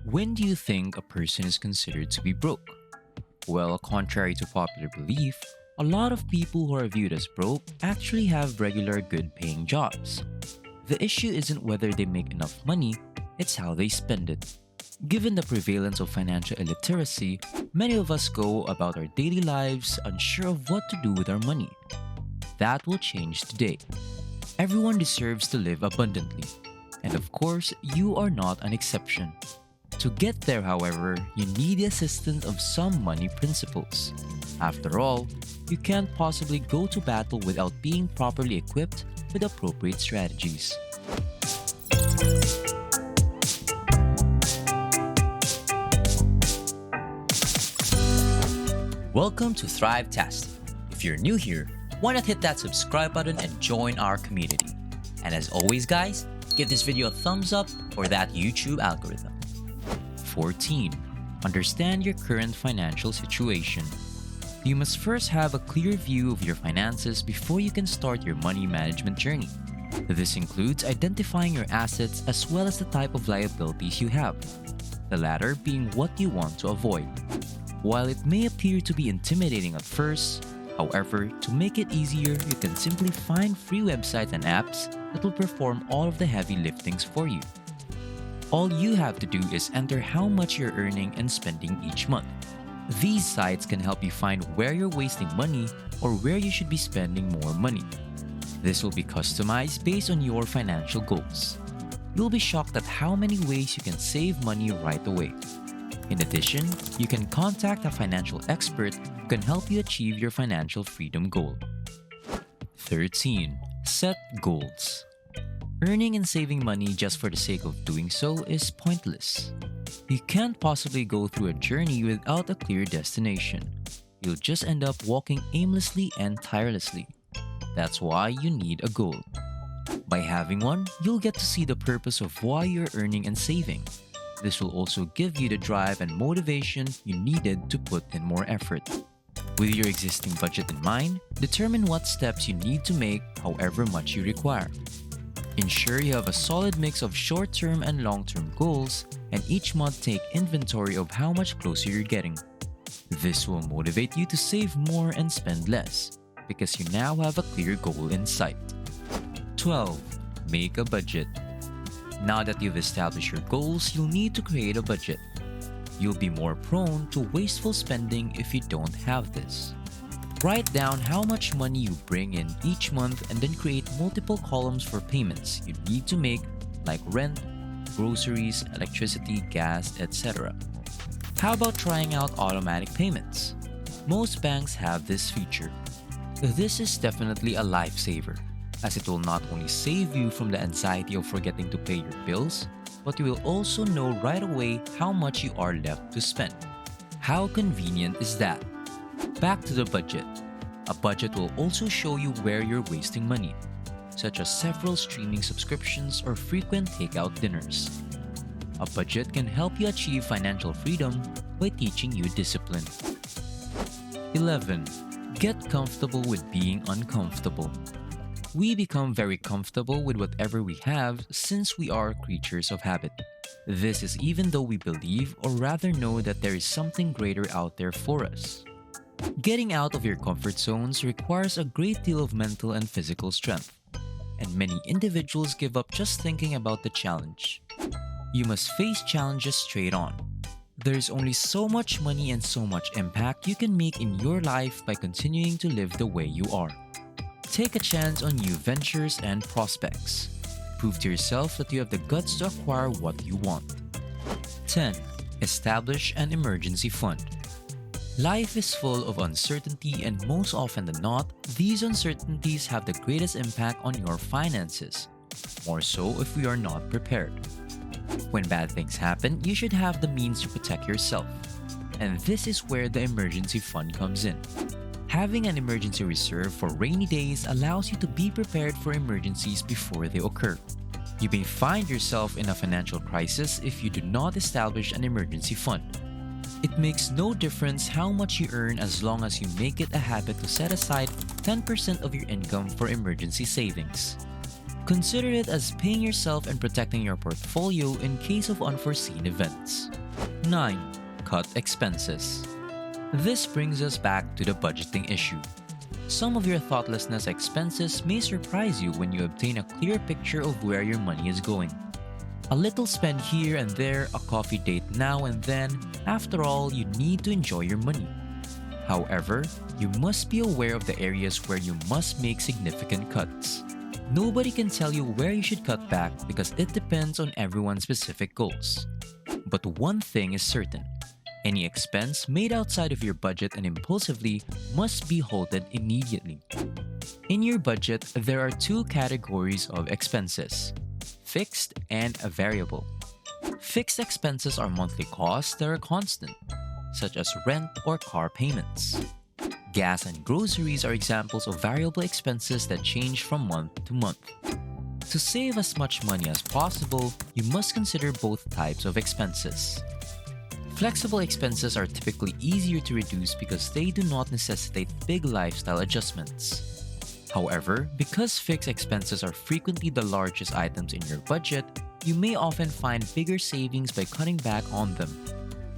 When do you think a person is considered to be broke? Well, contrary to popular belief, a lot of people who are viewed as broke actually have regular good paying jobs. The issue isn't whether they make enough money, it's how they spend it. Given the prevalence of financial illiteracy, many of us go about our daily lives unsure of what to do with our money. That will change today. Everyone deserves to live abundantly. And of course, you are not an exception. To get there, however, you need the assistance of some money principles. After all, you can't possibly go to battle without being properly equipped with appropriate strategies. Welcome to Thrivetastic. If you're new here, why not hit that subscribe button and join our community? And as always, guys, give this video a thumbs up for that YouTube algorithm. 14. Understand your current financial situation. You must first have a clear view of your finances before you can start your money management journey. This includes identifying your assets as well as the type of liabilities you have, the latter being what you want to avoid. While it may appear to be intimidating at first, however, to make it easier, you can simply find free websites and apps that will perform all of the heavy liftings for you. All you have to do is enter how much you're earning and spending each month. These sites can help you find where you're wasting money or where you should be spending more money. This will be customized based on your financial goals. You'll be shocked at how many ways you can save money right away. In addition, you can contact a financial expert who can help you achieve your financial freedom goal. 13. Set goals. Earning and saving money just for the sake of doing so is pointless. You can't possibly go through a journey without a clear destination. You'll just end up walking aimlessly and tirelessly. That's why you need a goal. By having one, you'll get to see the purpose of why you're earning and saving. This will also give you the drive and motivation you needed to put in more effort. With your existing budget in mind, determine what steps you need to make however much you require. Ensure you have a solid mix of short-term and long-term goals, and each month take inventory of how much closer you're getting. This will motivate you to save more and spend less, because you now have a clear goal in sight. 12. Make a budget. Now that you've established your goals, you'll need to create a budget. You'll be more prone to wasteful spending if you don't have this. Write down how much money you bring in each month and then create multiple columns for payments you need to make, like rent, groceries, electricity, gas, etc. How about trying out automatic payments? Most banks have this feature. This is definitely a lifesaver, as it will not only save you from the anxiety of forgetting to pay your bills, but you will also know right away how much you are left to spend. How convenient is that? Back to the budget. A budget will also show you where you're wasting money, such as several streaming subscriptions or frequent takeout dinners. A budget can help you achieve financial freedom by teaching you discipline. 11. Get comfortable with being uncomfortable. We become very comfortable with whatever we have since we are creatures of habit. This is even though we believe or rather know that there is something greater out there for us. Getting out of your comfort zones requires a great deal of mental and physical strength, and many individuals give up just thinking about the challenge. You must face challenges straight on. There's only so much money and so much impact you can make in your life by continuing to live the way you are. Take a chance on new ventures and prospects. Prove to yourself that you have the guts to acquire what you want. 10. Establish an emergency fund. Life is full of uncertainty, and most often than not, these uncertainties have the greatest impact on your finances, more so if we are not prepared. When bad things happen, you should have the means to protect yourself, and this is where the emergency fund comes in. Having an emergency reserve for rainy days allows you to be prepared for emergencies before they occur. You may find yourself in a financial crisis if you do not establish an emergency fund. It makes no difference how much you earn as long as you make it a habit to set aside 10% of your income for emergency savings. Consider it as paying yourself and protecting your portfolio in case of unforeseen events. 9. Cut expenses. This brings us back to the budgeting issue. Some of your thoughtlessness expenses may surprise you when you obtain a clear picture of where your money is going. A little spend here and there, a coffee date now and then, after all, you need to enjoy your money. However, you must be aware of the areas where you must make significant cuts. Nobody can tell you where you should cut back because it depends on everyone's specific goals. But one thing is certain. Any expense made outside of your budget and impulsively must be halted immediately. In your budget, there are two categories of expenses: fixed and a variable. Fixed expenses are monthly costs that are constant, such as rent or car payments. Gas and groceries are examples of variable expenses that change from month to month. To save as much money as possible, you must consider both types of expenses. Flexible expenses are typically easier to reduce because they do not necessitate big lifestyle adjustments. However, because fixed expenses are frequently the largest items in your budget, you may often find bigger savings by cutting back on them.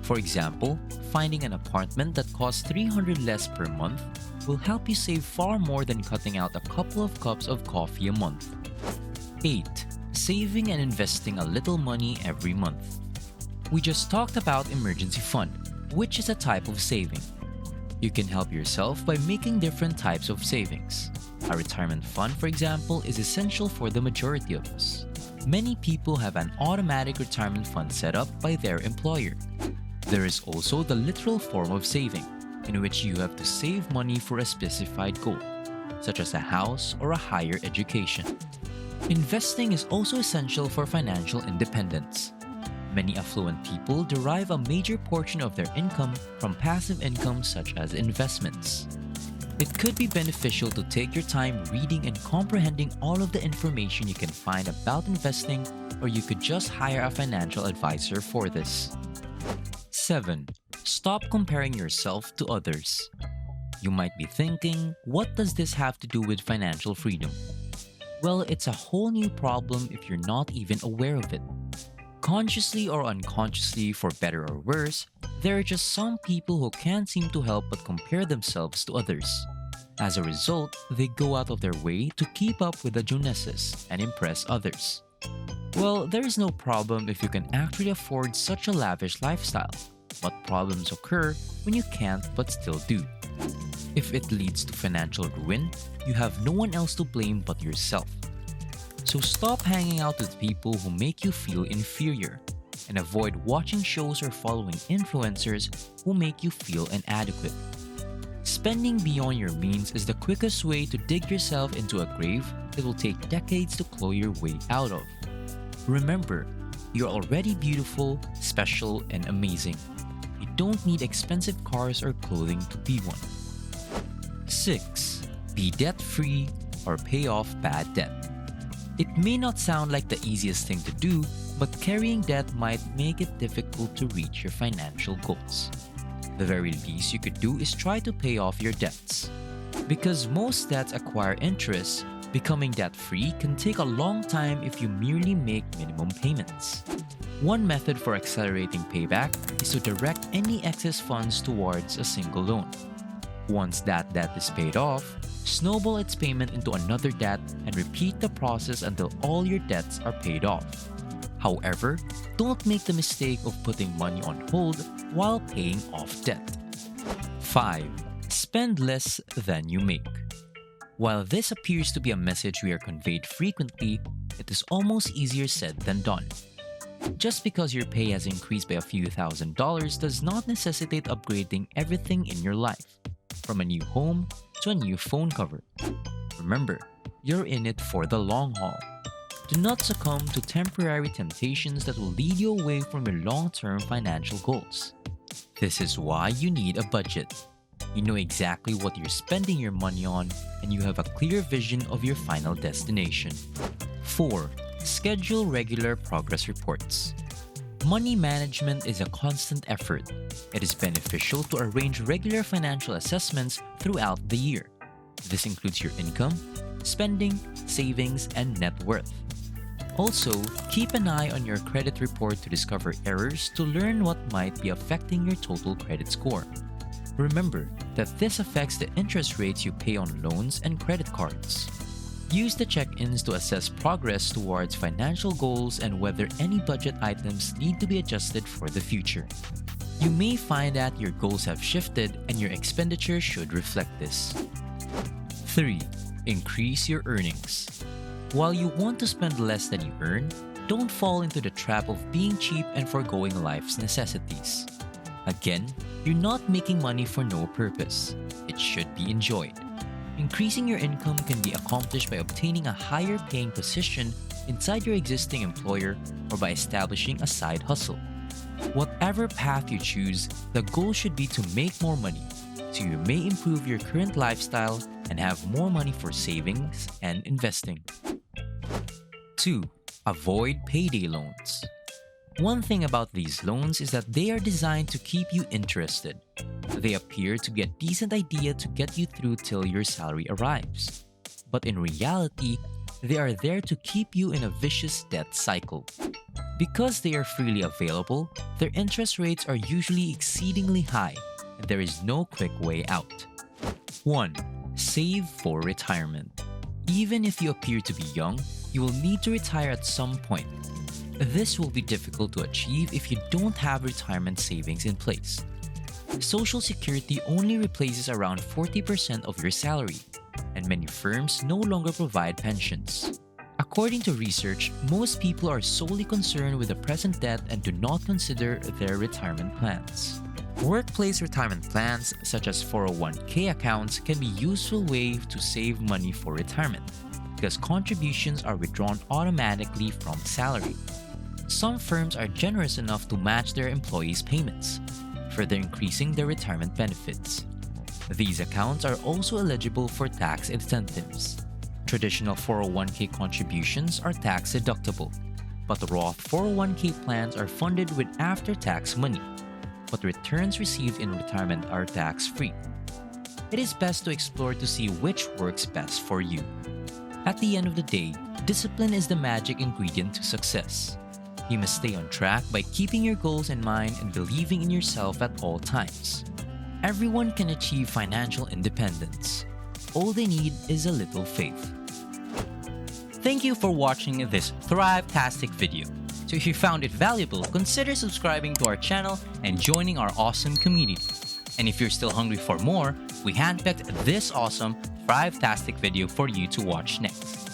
For example, finding an apartment that costs $300 less per month will help you save far more than cutting out a couple of cups of coffee a month. 8. Saving and investing a little money every month. We just talked about emergency fund, which is a type of saving. You can help yourself by making different types of savings. A retirement fund, for example, is essential for the majority of us. Many people have an automatic retirement fund set up by their employer. There is also the literal form of saving, in which you have to save money for a specified goal, such as a house or a higher education. Investing is also essential for financial independence. Many affluent people derive a major portion of their income from passive income such as investments. It could be beneficial to take your time reading and comprehending all of the information you can find about investing, or you could just hire a financial advisor for this. 7. Stop comparing yourself to others. You might be thinking, what does this have to do with financial freedom? Well, it's a whole new problem if you're not even aware of it. Consciously or unconsciously, for better or worse, there are just some people who can't seem to help but compare themselves to others. As a result, they go out of their way to keep up with the Joneses and impress others. Well, there is no problem if you can actually afford such a lavish lifestyle, but problems occur when you can't but still do. If it leads to financial ruin, you have no one else to blame but yourself. So stop hanging out with people who make you feel inferior, and avoid watching shows or following influencers who make you feel inadequate. Spending beyond your means is the quickest way to dig yourself into a grave that will take decades to claw your way out of. Remember, you're already beautiful, special, and amazing. You don't need expensive cars or clothing to be one. 6. Be debt-free or pay off bad debt. It may not sound like the easiest thing to do, but carrying debt might make it difficult to reach your financial goals. The very least you could do is try to pay off your debts. Because most debts acquire interest, becoming debt-free can take a long time if you merely make minimum payments. One method for accelerating payback is to direct any excess funds towards a single loan. Once that debt is paid off, snowball its payment into another debt and repeat the process until all your debts are paid off. However, don't make the mistake of putting money on hold while paying off debt. 5. Spend less than you make. While this appears to be a message we are conveyed frequently, it is almost easier said than done. Just because your pay has increased by a few $1,000s does not necessitate upgrading everything in your life, from a new home to a new phone cover. Remember, you're in it for the long haul. Do not succumb to temporary temptations that will lead you away from your long-term financial goals. This is why you need a budget. You know exactly what you're spending your money on, and you have a clear vision of your final destination. 4. Schedule regular progress reports. Money management is a constant effort. It is beneficial to arrange regular financial assessments throughout the year. This includes your income, spending, savings, and net worth. Also, keep an eye on your credit report to discover errors to learn what might be affecting your total credit score. Remember that this affects the interest rates you pay on loans and credit cards. Use the check-ins to assess progress towards financial goals and whether any budget items need to be adjusted for the future. You may find that your goals have shifted and your expenditure should reflect this. 3. Increase your earnings. While you want to spend less than you earn, don't fall into the trap of being cheap and foregoing life's necessities. Again, you're not making money for no purpose. It should be enjoyed. Increasing your income can be accomplished by obtaining a higher paying position inside your existing employer or by establishing a side hustle. Whatever path you choose, the goal should be to make more money, so you may improve your current lifestyle and have more money for savings and investing. 2. Avoid payday loans. One thing about these loans is that they are designed to keep you interested. They appear to be a decent idea to get you through till your salary arrives. But in reality, they are there to keep you in a vicious debt cycle. Because they are freely available, their interest rates are usually exceedingly high, and there is no quick way out. 1. Save for retirement. Even if you appear to be young, you will need to retire at some point. This will be difficult to achieve if you don't have retirement savings in place. Social Security only replaces around 40% of your salary, and many firms no longer provide pensions. According to research, most people are solely concerned with the present debt and do not consider their retirement plans. Workplace retirement plans, such as 401k accounts, can be a useful way to save money for retirement, because contributions are withdrawn automatically from salary. Some firms are generous enough to match their employees' payments, further increasing their retirement benefits. These accounts are also eligible for tax incentives. Traditional 401k contributions are tax deductible, but Roth 401k plans are funded with after-tax money, but returns received in retirement are tax-free. It is best to explore to see which works best for you. At the end of the day, discipline is the magic ingredient to success. You must stay on track by keeping your goals in mind and believing in yourself at all times. Everyone can achieve financial independence. All they need is a little faith. Thank you for watching this Thrivetastic video. So if you found it valuable, consider subscribing to our channel and joining our awesome community. And if you're still hungry for more, we handpicked this awesome Thrivetastic video for you to watch next.